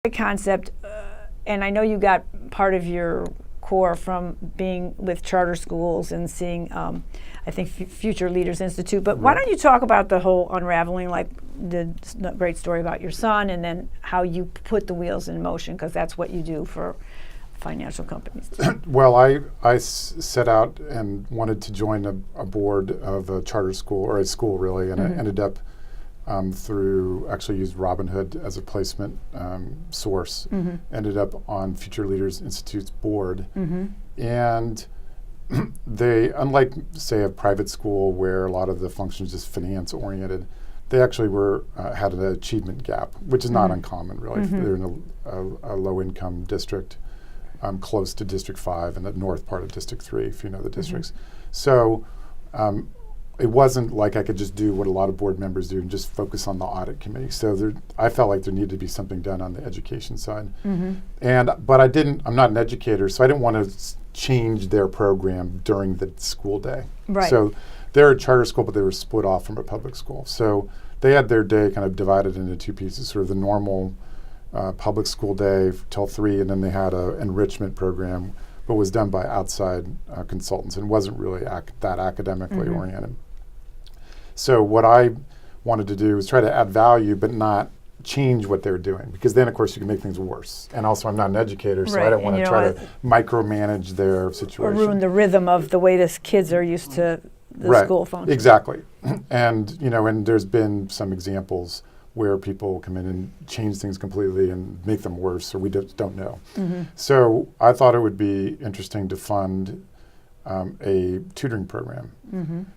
concept, and I know you got part of your core from being with charter schools and seeing, I think, Future Leaders Institute. But why don't you talk about the whole unraveling, like the great story about your son, and then how you put the wheels in motion, because that's what you do for financial companies. Well, I set out and wanted to join a board of a charter school, or a school really, and I ended up actually used Robinhood as a placement source, ended up on Future Leaders Institute's board. And they, unlike, say, a private school where a lot of the functions just finance oriented, they actually had an achievement gap, which is not uncommon really. They're in a low income district, close to District 5 and the north part of District 3, if you know the districts. So it wasn't like I could just do what a lot of board members do and just focus on the audit committee. So I felt like there needed to be something done on the education side. But I'm not an educator, so I didn't want to change their program during the school day. Right. So they're a charter school, but they were split off from a public school. So they had their day kind of divided into two pieces, sort of the normal public school day till 3, and then they had an enrichment program, but was done by outside consultants and wasn't really that academically oriented. So what I wanted to do was try to add value, but not change what they were doing, because then, of course, you can make things worse. And also, I'm not an educator, so I don't want to try to micromanage their situation. Or ruin the rhythm of the way the kids are used to the school function. Exactly. And, and there's been some examples where people come in and change things completely and make them worse, or we just don't know. So I thought it would be interesting to fund a tutoring program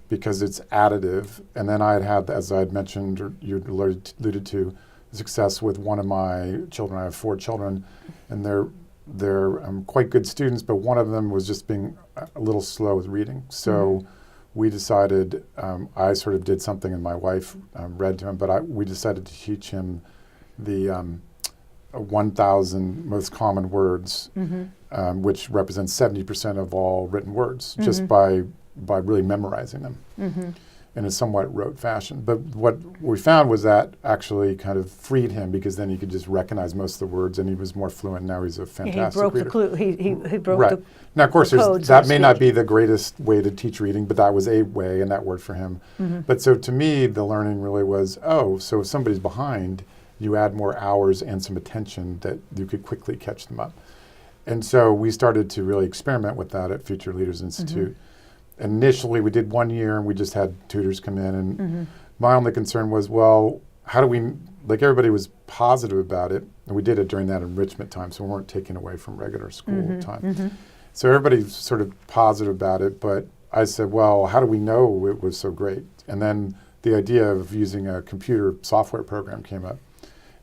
because it's additive. And then I had, as I had mentioned, or you alluded to, success with one of my children. I have 4 children, and they're quite good students, but one of them was just being a little slow with reading. So we decided, I sort of did something, and my wife read to him, but we decided to teach him the 1,000 most common words, which represents 70% of all written words, just by really memorizing them in a somewhat rote fashion. But what we found was that actually kind of freed him, because then he could just recognize most of the words, and he was more fluent. Now he's a fantastic reader. He broke the clue. He broke the Now, of course, code, that may not be the greatest way to teach reading, but that was a way, and that worked for him. But so to me, the learning really was, so if somebody's behind, you add more hours and some attention that you could quickly catch them up. And so we started to really experiment with that at Future Leaders Institute. Initially, we did 1 year, and we just had tutors come in. And my only concern was, well, how do we, like, everybody was positive about it, and we did it during that enrichment time, so we weren't taking away from regular school time. So everybody's sort of positive about it, but I said, well, how do we know it was so great? And then the idea of using a computer software program came up.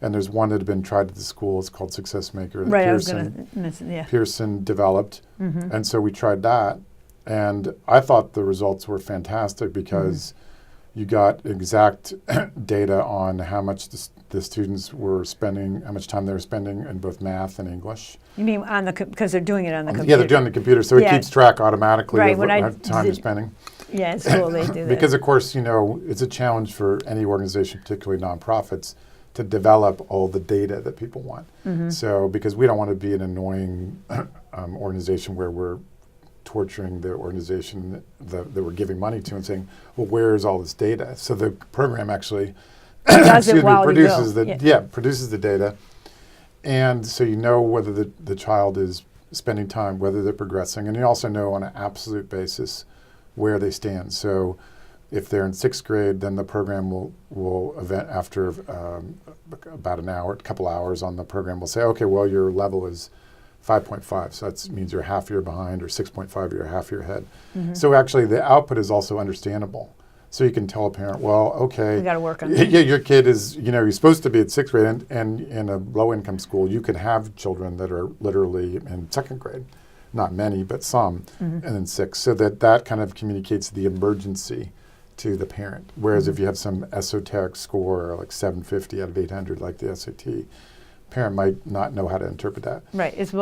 And there's one that had been tried at the school. It's called Success Maker that Pearson developed. And so we tried that. And I thought the results were fantastic, because you got exact data on how much the students were spending, how much time they were spending in both math and English. You mean on the because they're doing it on the computer? Yeah, they're doing it on the computer, so it keeps track automatically of what time you're spending. Yeah, in school they do that. Because, of course, it's a challenge for any organization, particularly nonprofits, to develop all the data that people want. So, because we don't want to be an annoying organization where we're torturing the organization that we're giving money to and saying, well, where is all this data? So the program actually produces the data. And so you know whether the child is spending time, whether they're progressing, and you also know on an absolute basis where they stand. So if they're in 6th grade, then the program will event after about an hour, a couple hours on the program, will say, okay, well, your level is 5.5, so that means you're half year behind, or 6.5, you're half year ahead. So actually the output is also understandable. So you can tell a parent, well, okay, we got to work on that. Yeah, your kid is, you're supposed to be at 6th grade, and in a low income school, you could have children that are literally in 2nd grade. Not many, but some, and in 6th. So that kind of communicates the emergency to the parent. Whereas if you have some esoteric score, like 750 out of 800, like the SAT, parent might not know how to interpret that. Right. It's